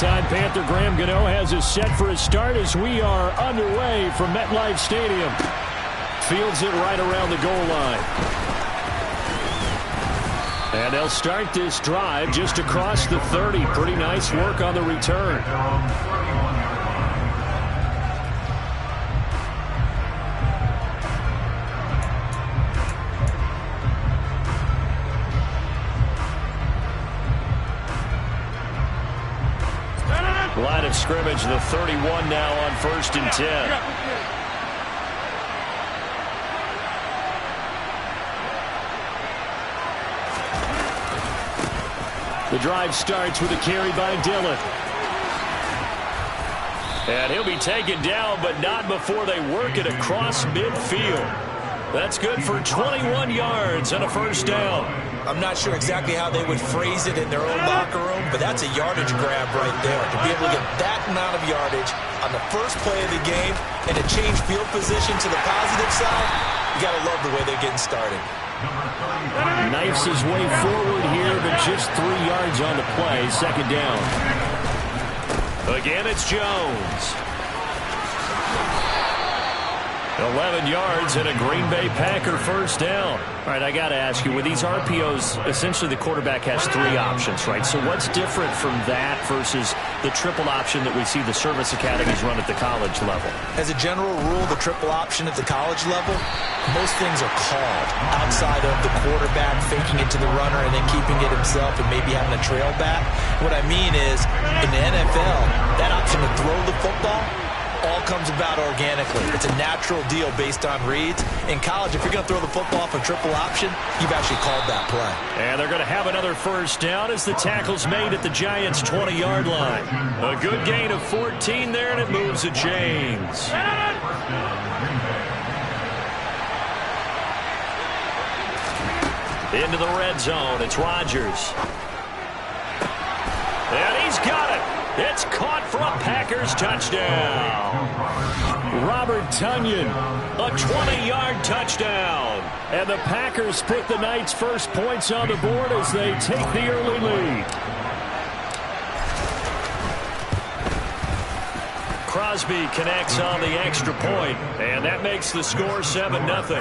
Longtime Panther Graham Gano has us set for a start as we are underway from MetLife Stadium. Fields it right around the goal line. And they'll start this drive just across the 30. Pretty nice work on the return. Line of scrimmage, the 31 now on 1st and 10. The drive starts with a carry by Dillon. And he'll be taken down, but not before they work it across midfield. That's good for 21 yards and a first down. I'm not sure exactly how they would phrase it in their own locker room, but that's a yardage grab right there. To be able to get that amount of yardage on the first play of the game and to change field position to the positive side, you got to love the way they're getting started. Knifes his way forward here, but just 3 yards on the play. Second down. Again, it's Jones. 11 yards and a Green Bay Packer first down. All right, I got to ask you, with these RPOs, essentially the quarterback has 3 options, right? So what's different from that versus the triple option that we see the service academies run at the college level? As a general rule, the triple option at the college level, most things are called outside of the quarterback faking it to the runner and then keeping it himself and maybe having a trail back. What I mean is, in the NFL, that option to throw the football all comes about organically. It's a natural deal based on reads. In college, if you're going to throw the football for triple option, you've actually called that play. And they're going to have another first down as the tackle's made at the Giants' 20-yard line. A good gain of 14 there, and it moves to James. Into the red zone, it's Rodgers. And he's got it. It's caught for a Packers touchdown. Robert Tonyan, a 20-yard touchdown. And the Packers put the night's first points on the board as they take the early lead. Crosby connects on the extra point, and that makes the score 7-0.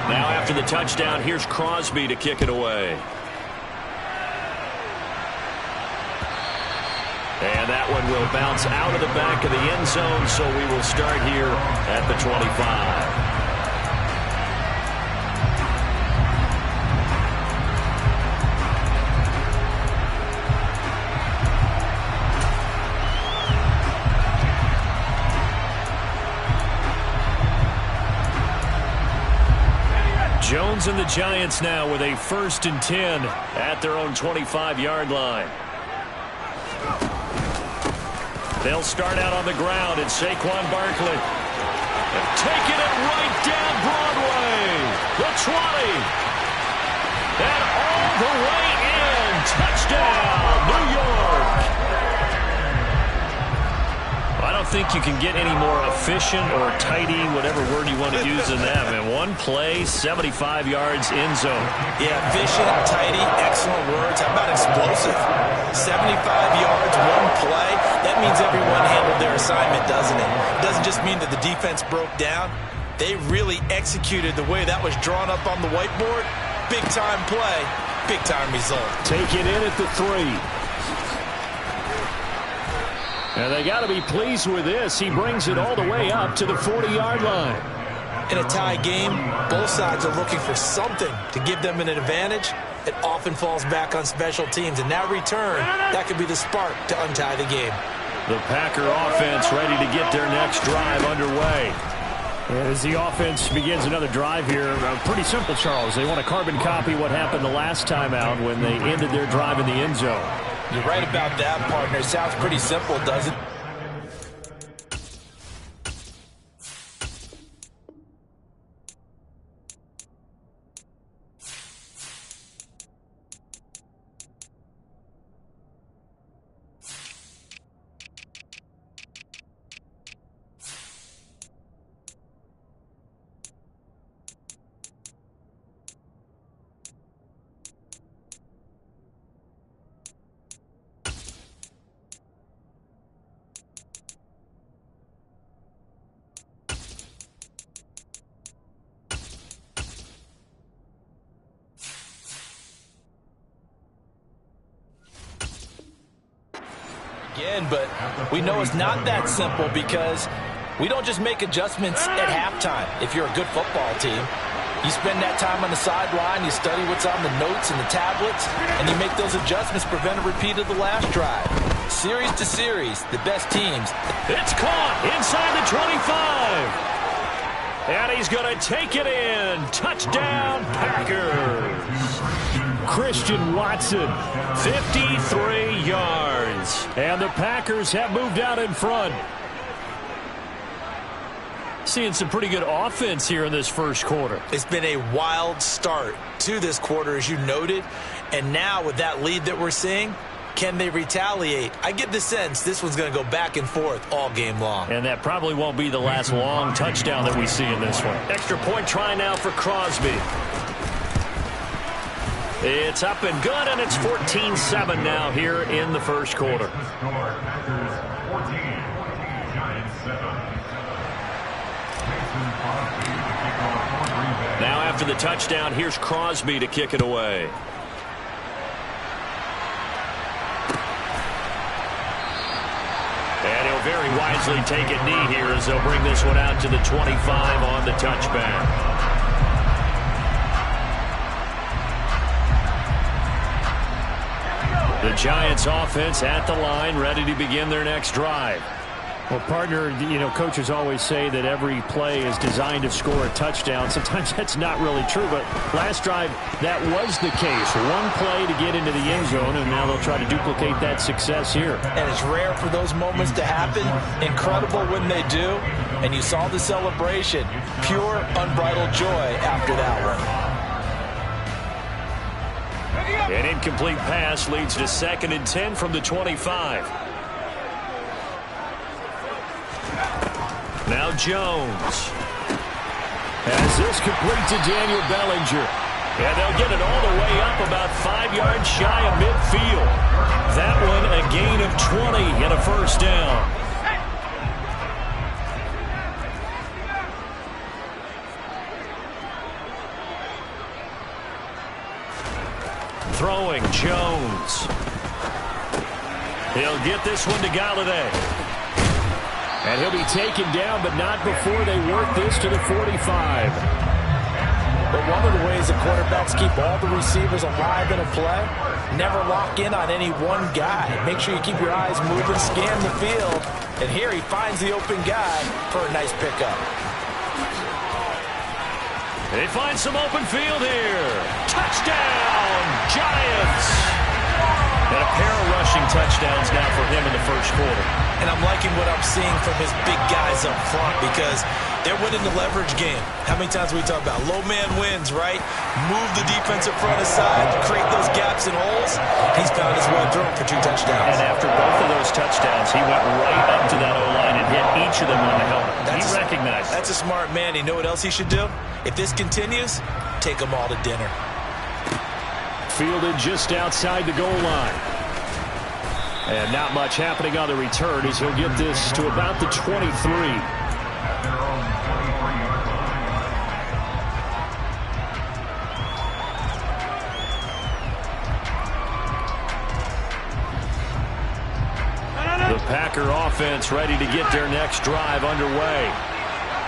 Now after the touchdown, here's Crosby to kick it away. And that one will bounce out of the back of the end zone, so we will start here at the 25. Jones and the Giants now with a 1st and 10 at their own 25-yard line. They'll start out on the ground, and Saquon Barkley taking it right down Broadway. The 20. And all the way in. Touchdown, New York. I don't think you can get any more efficient or tidy, whatever word you want to use in that. Man, one play, 75 yards in zone. Yeah, efficient, tidy, excellent words. How about explosive? 75 yards, one play. That means everyone handled their assignment, doesn't it? It doesn't just mean that the defense broke down. They really executed the way that was drawn up on the whiteboard. Big-time play, big-time result. Take it in at the 3. And they got to be pleased with this. He brings it all the way up to the 40-yard line. In a tie game, both sides are looking for something to give them an advantage. It often falls back on special teams. And that return, that could be the spark to untie the game. The Packer offense ready to get their next drive underway. As the offense begins another drive here, pretty simple, Charles. They want to carbon copy what happened the last time out when they ended their drive in the end zone. You're right about that, partner. Sounds pretty simple, doesn't it? Again, but we know it's not that simple because we don't just make adjustments at halftime. If you're a good football team, you spend that time on the sideline, you study what's on the notes and the tablets, and you make those adjustments, prevent a repeat of the last drive. Series to series, the best teams. It's caught inside the 25. And he's going to take it in. Touchdown, Packers. Christian Watson, 53 yards. And the Packers have moved out in front. Seeing some pretty good offense here in this first quarter. It's been a wild start to this quarter, as you noted. And now with that lead that we're seeing, can they retaliate? I get the sense this one's going to go back and forth all game long. And that probably won't be the last long touchdown that we see in this one. Extra point try now for Crosby. It's up and good, and it's 14-7 now here in the first quarter. Now after the touchdown, here's Crosby to kick it away. And he'll very wisely take a knee here as they'll bring this one out to the 25 on the touchback. The Giants offense at the line, ready to begin their next drive. Well, partner, you know, coaches always say that every play is designed to score a touchdown. Sometimes that's not really true, but last drive, that was the case. One play to get into the end zone, and now they'll try to duplicate that success here. And it's rare for those moments to happen. Incredible when they do. And you saw the celebration. Pure, unbridled joy after that one. An incomplete pass leads to 2nd and 10 from the 25. Now Jones has this complete to Daniel Bellinger. And they'll get it all the way up about 5 yards shy of midfield. That one a gain of 20 and a first down. Throwing Jones. He'll get this one to Galladay. And he'll be taken down, but not before they work this to the 45. But one of the ways the quarterbacks keep all the receivers alive in a play, never lock in on any one guy. Make sure you keep your eyes moving, scan the field. And here he finds the open guy for a nice pickup. They find some open field here. Touchdown, Giants. And a pair of rushing touchdowns now for him in the first quarter. And I'm liking what I'm seeing from his big guys up front because they're winning the leverage game. How many times we talk about low man wins, right? Move the defensive front aside, create those gaps and holes. He's found his way through for 2 touchdowns. And after both of those touchdowns, he went right up to that O-line and hit each of them on the helmet. He recognized. That's a smart man. You know what else he should do? If this continues, take them all to dinner. Fielded just outside the goal line. And not much happening on the return as he'll get this to about the 23. The Packer offense ready to get their next drive underway.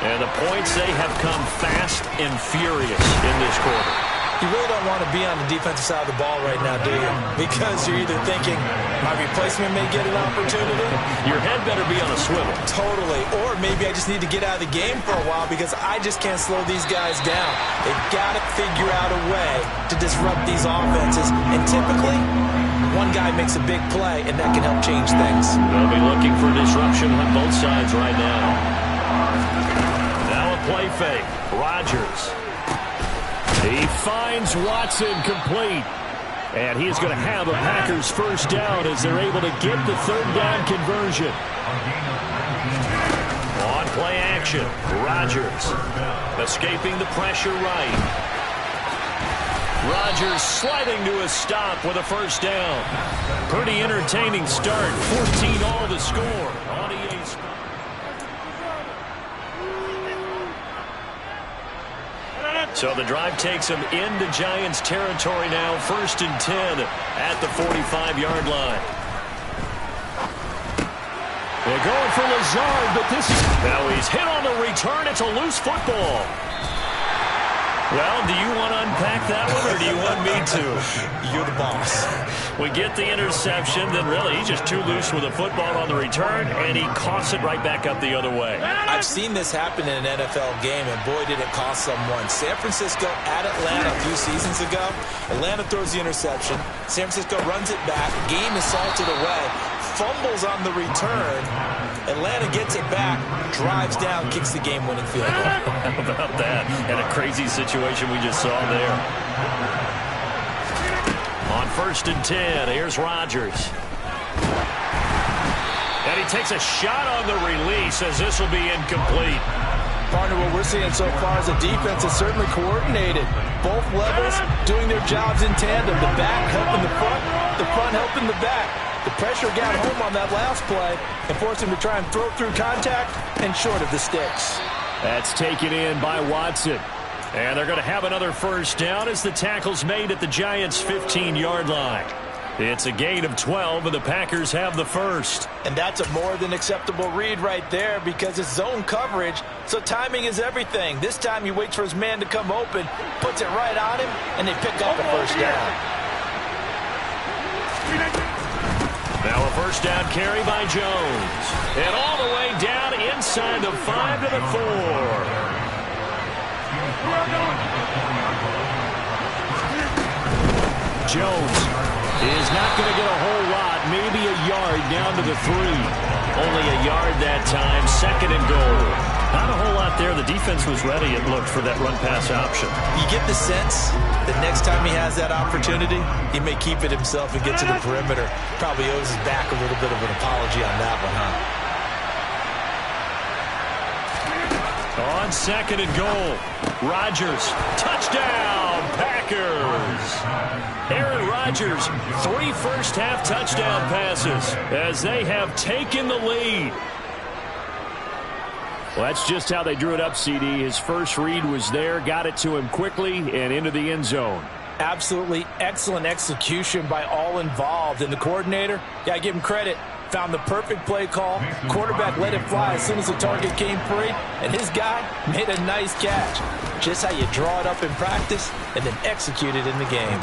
And the points, they have come fast and furious in this quarter. You really don't want to be on the defensive side of the ball right now, do you? Because you're either thinking, my replacement may get an opportunity. Your head better be on a swivel. Totally. Or maybe I just need to get out of the game for a while because I just can't slow these guys down. They've got to figure out a way to disrupt these offenses. And typically, one guy makes a big play, and that can help change things. They'll be looking for disruption on both sides right now. Now a play fake. Rodgers. He finds Watson complete. And he's going to have a Packers first down as they're able to get the 3rd down conversion. On play action, Rodgers escaping the pressure right. Rodgers sliding to a stop with a first down. Pretty entertaining start. 14 all to score on EA Sports. So the drive takes them into Giants territory now. 1st and 10 at the 45-yard line. They're going for Lazard, but this is... Now he's hit on the return. It's a loose football. Well, do you want to unpack that one, or do you want me to? You're the boss. We get the interception, then really he's just too loose with the football on the return, and he coughs it right back up the other way. I've seen this happen in an NFL game, and boy, did it cost someone. San Francisco at Atlanta a few seasons ago. Atlanta throws the interception. San Francisco runs it back. Game is salted away. Fumbles on the return. Atlanta gets it back, drives down, kicks the game-winning field goal. How about that? And a crazy situation we just saw there. On 1st and 10, here's Rodgers. And he takes a shot on the release as this will be incomplete. Partner, what we're seeing so far is a defense is certainly coordinated. Both levels doing their jobs in tandem. The back helping the front helping the back. The pressure got home on that last play and forced him to try and throw through contact and short of the sticks. That's taken in by Watson. And they're going to have another first down as the tackle's made at the Giants' 15-yard line. It's a gain of 12, and the Packers have the first. And that's a more than acceptable read right there because it's zone coverage, so timing is everything. This time he waits for his man to come open, puts it right on him, and they pick up a first down. Now a first down carry by Jones. And all the way down inside the 5 to the 4. Jones is not going to get a whole lot, maybe a yard down to the 3. Only a yard that time, 2nd and goal. Not a whole lot there. The defense was ready, it looked, for that run-pass option. You get the sense that next time he has that opportunity, he may keep it himself and get to the perimeter. Probably owes his back a little bit of an apology on that one, huh? On 2nd and goal, Rodgers, touchdown, Packers. Aaron Rodgers, 3 first-half touchdown passes as they have taken the lead. Well, that's just how they drew it up, CD. His first read was there, got it to him quickly, and into the end zone. Absolutely excellent execution by all involved. And the coordinator, got to give him credit, found the perfect play call. Quarterback let it fly as soon as the target came free, and his guy made a nice catch. Just how you draw it up in practice and then execute it in the game.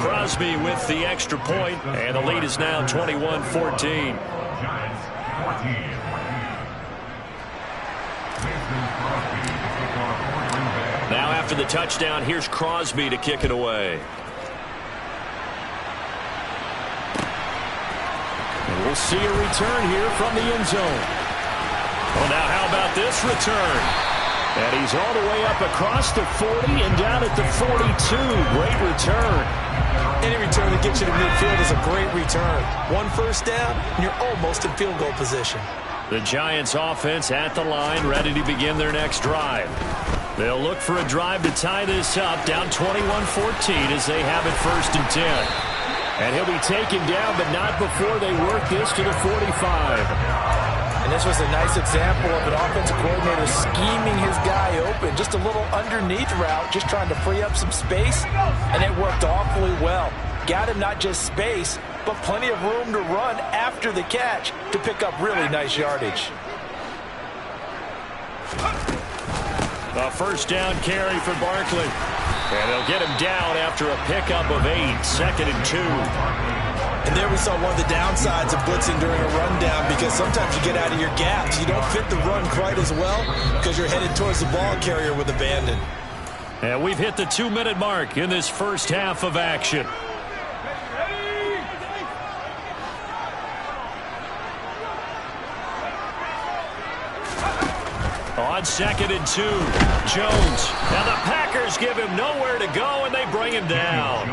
Crosby with the extra point, and the lead is now 21-14. Now after the touchdown, here's Crosby to kick it away. And we'll see a return here from the end zone. Well, now how about this return? And he's all the way up across the 40 and down at the 42. Great return. Any return that gets you to midfield is a great return. 1 first down, and you're almost in field goal position. The Giants offense at the line, ready to begin their next drive. They'll look for a drive to tie this up, down 21-14 as they have it 1st and 10. And he'll be taken down, but not before they work this to the 45. And this was a nice example of an offensive coordinator scheming his guy open. Just a little underneath route, just trying to free up some space, and it worked awfully well. Got him not just space, but plenty of room to run after the catch to pick up really nice yardage. A first down carry for Barkley. And they'll get him down after a pickup of 8, 2nd and 2. And there we saw one of the downsides of blitzing during a rundown, because sometimes you get out of your gaps. You don't fit the run quite as well because you're headed towards the ball carrier with abandon. And we've hit the 2-minute mark in this first half of action. On 2nd and 2, Jones. Now the Packers give him nowhere to go, and they bring him down.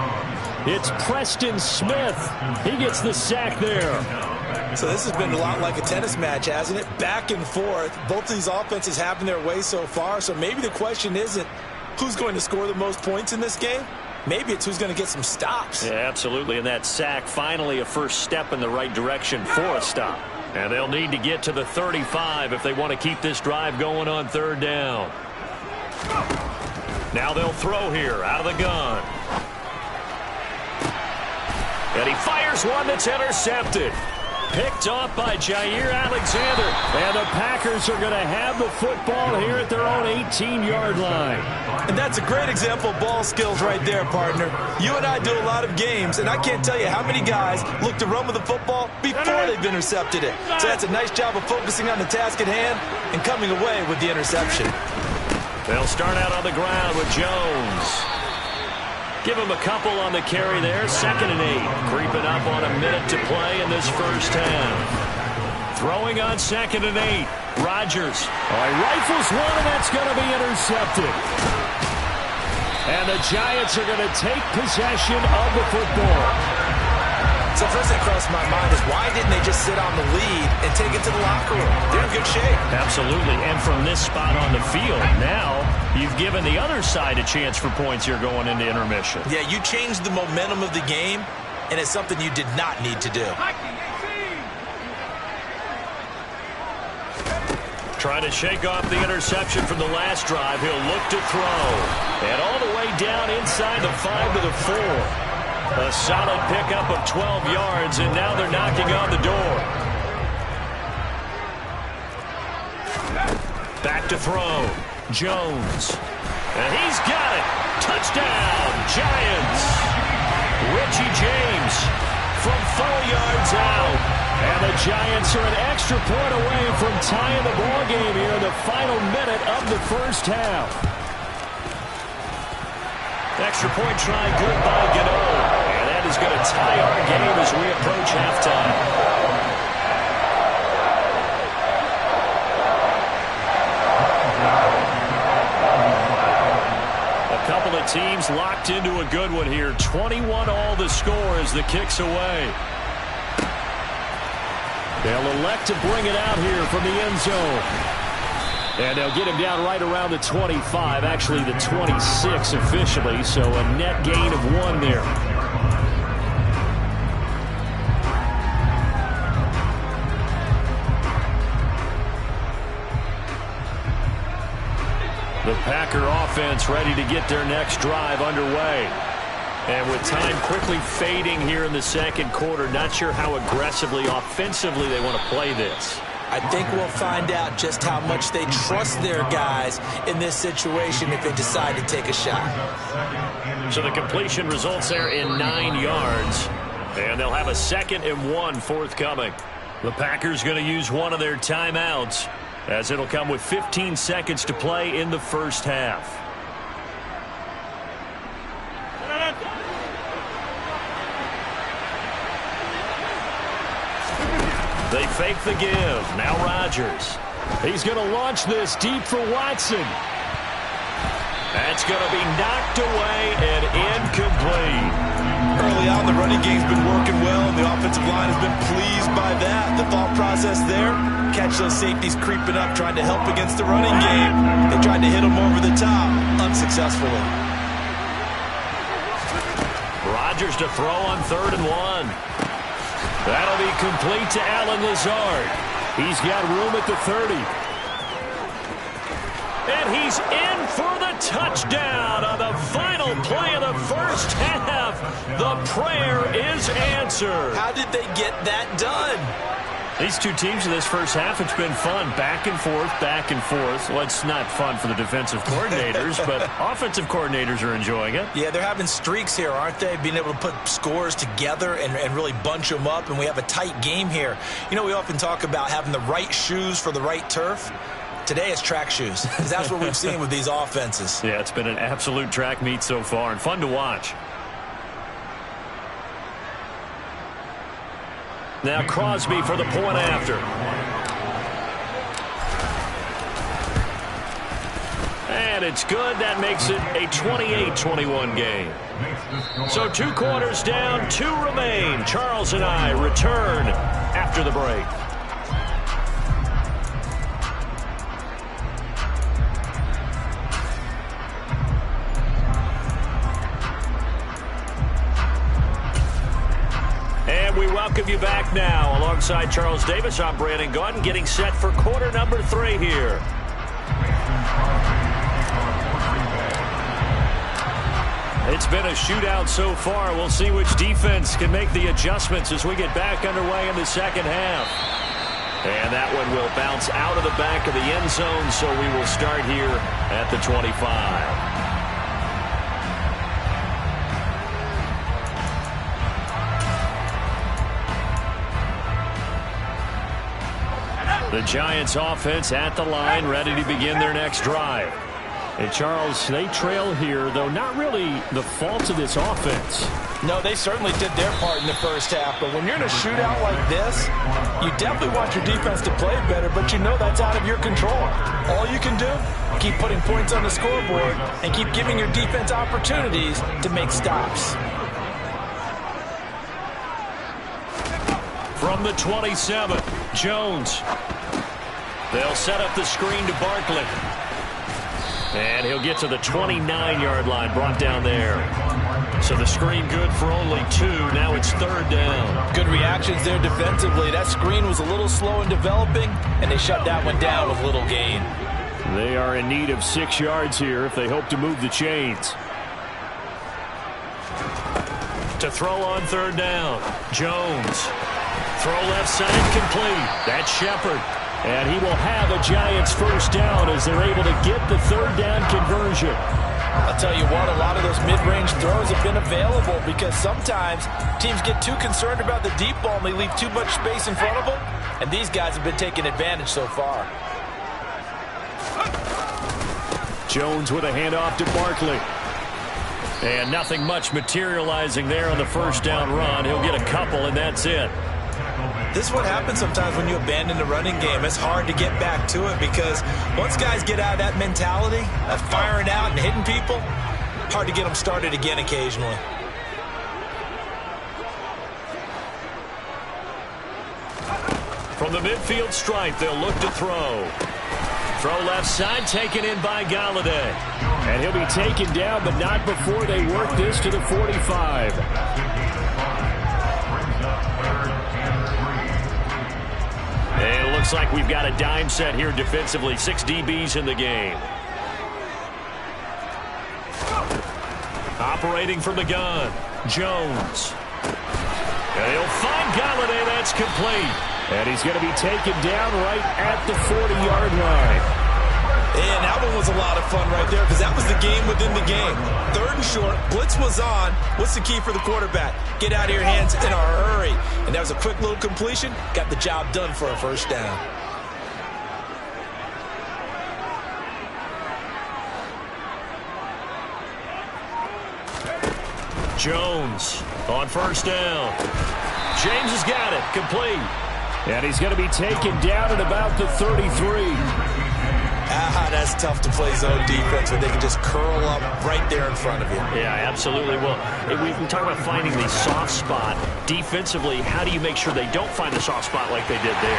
It's Preston Smith. He gets the sack there. So this has been a lot like a tennis match, hasn't it? Back and forth. Both of these offenses having their way so far, so maybe the question isn't who's going to score the most points in this game. Maybe it's who's going to get some stops. Yeah, absolutely, and that sack finally a first step in the right direction for a stop. And they'll need to get to the 35 if they want to keep this drive going on 3rd down. Now they'll throw here out of the gun. And he fires one that's intercepted. picked off by Jair Alexander. And the Packers are going to have the football here at their own 18-yard line. And that's a great example of ball skills right there, partner. You and I do a lot of games, and I can't tell you how many guys look to run with the football before they've intercepted it. So that's a nice job of focusing on the task at hand and coming away with the interception. They'll start out on the ground with Jones. Give him a couple on the carry there. 2nd and 8. Creeping up on a minute to play in this first half. Throwing on 2nd and 8. Rodgers. He rifles one, and that's going to be intercepted. And the Giants are going to take possession of the football. So first thing crossed my mind is why didn't they just sit on the lead and take it to the locker room? They're in good shape. Absolutely. And from this spot on the field, now you've given the other side a chance for points here going into intermission. Yeah, you changed the momentum of the game, and it's something you did not need to do. Trying to shake off the interception from the last drive. He'll look to throw. And all the way down inside the 5 to the 4. A solid pickup of 12 yards, and now they're knocking on the door. Back to throw. Jones. And he's got it. Touchdown, Giants. Richie James from 4 yards out. And the Giants are an extra point away from tying the ball game here in the final minute of the first half. Extra point try good by Gano. And that is going to tie our game as we approach halftime. A couple of teams locked into a good one here. 21 all the score as the kick's away. They'll elect to bring it out here from the end zone. And they'll get him down right around the 25, actually the 26 officially, so a net gain of 1 there. The Packer offense ready to get their next drive underway. And with time quickly fading here in the second quarter, not sure how aggressively, offensively they want to play this. I think we'll find out just how much they trust their guys in this situation if they decide to take a shot. So the completion results there in 9 yards. And they'll have a 2nd and 1 forthcoming. The Packers going to use one of their timeouts, as it'll come with 15 seconds to play in the first half. They fake the give. Now Rodgers. He's going to launch this deep for Watson. That's going to be knocked away and incomplete. Early on, the running game's been working well, and the offensive line has been pleased by that. The thought process there, catch those safeties creeping up, trying to help against the running game. They tried to hit them over the top, unsuccessfully. Rodgers to throw on 3rd and 1. That'll be complete to Allen Lazard. He's got room at the 30. And he's in for the touchdown on the final play of the first half. The prayer is answered. How did they get that done? These two teams in this first half, it's been fun. Back and forth, back and forth. Well, it's not fun for the defensive coordinators, but offensive coordinators are enjoying it. Yeah, they're having streaks here, aren't they? Being able to put scores together and really bunch them up, and we have a tight game here. You know, we often talk about having the right shoes for the right turf. Today it's track shoes, because that's what we've seen with these offenses. Yeah, it's been an absolute track meet so far, and fun to watch. Now Crosby for the point after. And it's good. That makes it a 28-21 game. So 2 quarters down, 2 remain. Charles and I return after the break. And we welcome you back now. Alongside Charles Davis, I'm Brandon Gaudin, getting set for quarter number 3 here. It's been a shootout so far. We'll see which defense can make the adjustments as we get back underway in the second half. And that one will bounce out of the back of the end zone, so we will start here at the 25. The Giants offense at the line, ready to begin their next drive. And Charles, they trail here, though not really the fault of this offense. No, they certainly did their part in the first half. But when you're in a shootout like this, you definitely want your defense to play better, but you know that's out of your control. All you can do, keep putting points on the scoreboard and keep giving your defense opportunities to make stops. From the 27, Jones. They'll set up the screen to Barkley. And he'll get to the 29-yard line, brought down there. So the screen good for only 2. Now it's third down. Good reactions there defensively. That screen was a little slow in developing, and they shut that one down with little gain. They are in need of 6 yards here if they hope to move the chains. To throw on third down, Jones. Throw left side complete. That's Shepard. And he will have a Giants first down as they're able to get the third down conversion. I'll tell you what, a lot of those mid-range throws have been available because sometimes teams get too concerned about the deep ball and they leave too much space in front of them. And these guys have been taking advantage so far. Jones with a handoff to Barkley. And nothing much materializing there on the first down run. He'll get a couple, and that's it. This is what happens sometimes when you abandon the running game. It's hard to get back to it because once guys get out of that mentality of firing out and hitting people, hard to get them started again occasionally. From the midfield stripe, they'll look to throw. Throw left side, taken in by Galladay. And he'll be taken down, but not before they work this to the 45. And it looks like we've got a dime set here defensively. 6 DBs in the game. Operating from the gun, Jones. And he'll find Galladay. That's complete. And he's going to be taken down right at the 40-yard line. And that one was a lot of fun right there because that was the game within the game. Third and short, blitz was on. What's the key for the quarterback? Get out of your hands in a hurry. And that was a quick little completion. Got the job done for a first down. Jones on first down. James has got it. Complete. And he's going to be taken down at about the 33. That's tough to play zone defense when they can just curl up right there in front of you. Yeah, absolutely. Well, we talk about finding the soft spot. Defensively, how do you make sure they don't find the soft spot like they did there?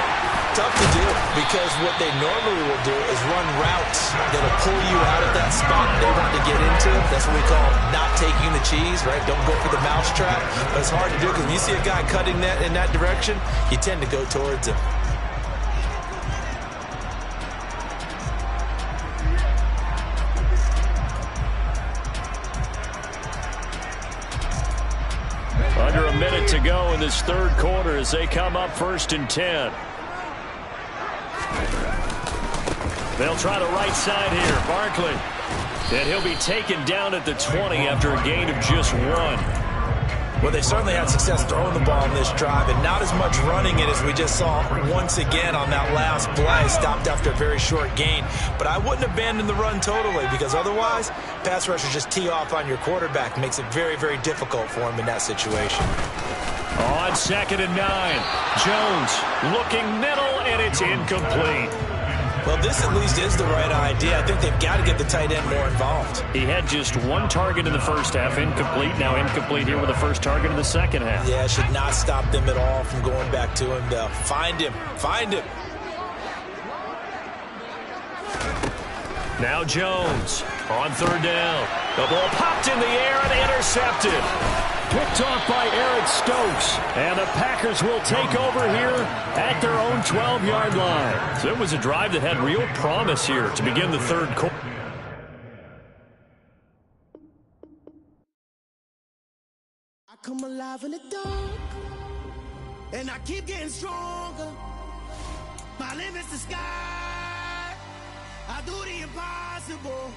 Tough to do because what they normally will do is run routes that'll pull you out of that spot they want to get into. That's what we call not taking the cheese, right? Don't go for the mousetrap. But it's hard to do because when you see a guy cutting that in that direction, you tend to go towards him. Under a minute to go in this third quarter as they come up 1st and 10. They'll try the right side here. Barkley. And he'll be taken down at the 20 after a gain of just 1. Well, they certainly had success throwing the ball in this drive, and not as much running it as we just saw once again on that last play. Stopped after a very short gain. But I wouldn't abandon the run totally because otherwise, pass rushers just tee off on your quarterback. Makes it very, very difficult for him in that situation. On 2nd and 9, Jones looking middle, and it's incomplete. Well, this at least is the right idea. I think they've got to get the tight end more involved. He had just 1 target in the first half, incomplete. Now incomplete here with the first target in the second half. Yeah, it should not stop them at all from going back to him to find him. Find him. Now Jones on 3rd down. The ball popped in the air and intercepted. Picked off by Eric Stokes. And the Packers will take over here at their own 12-yard line. So it was a drive that had real promise here to begin the third quarter. Come alive in the dark, and I keep getting stronger. My limit's the sky. I do the impossible.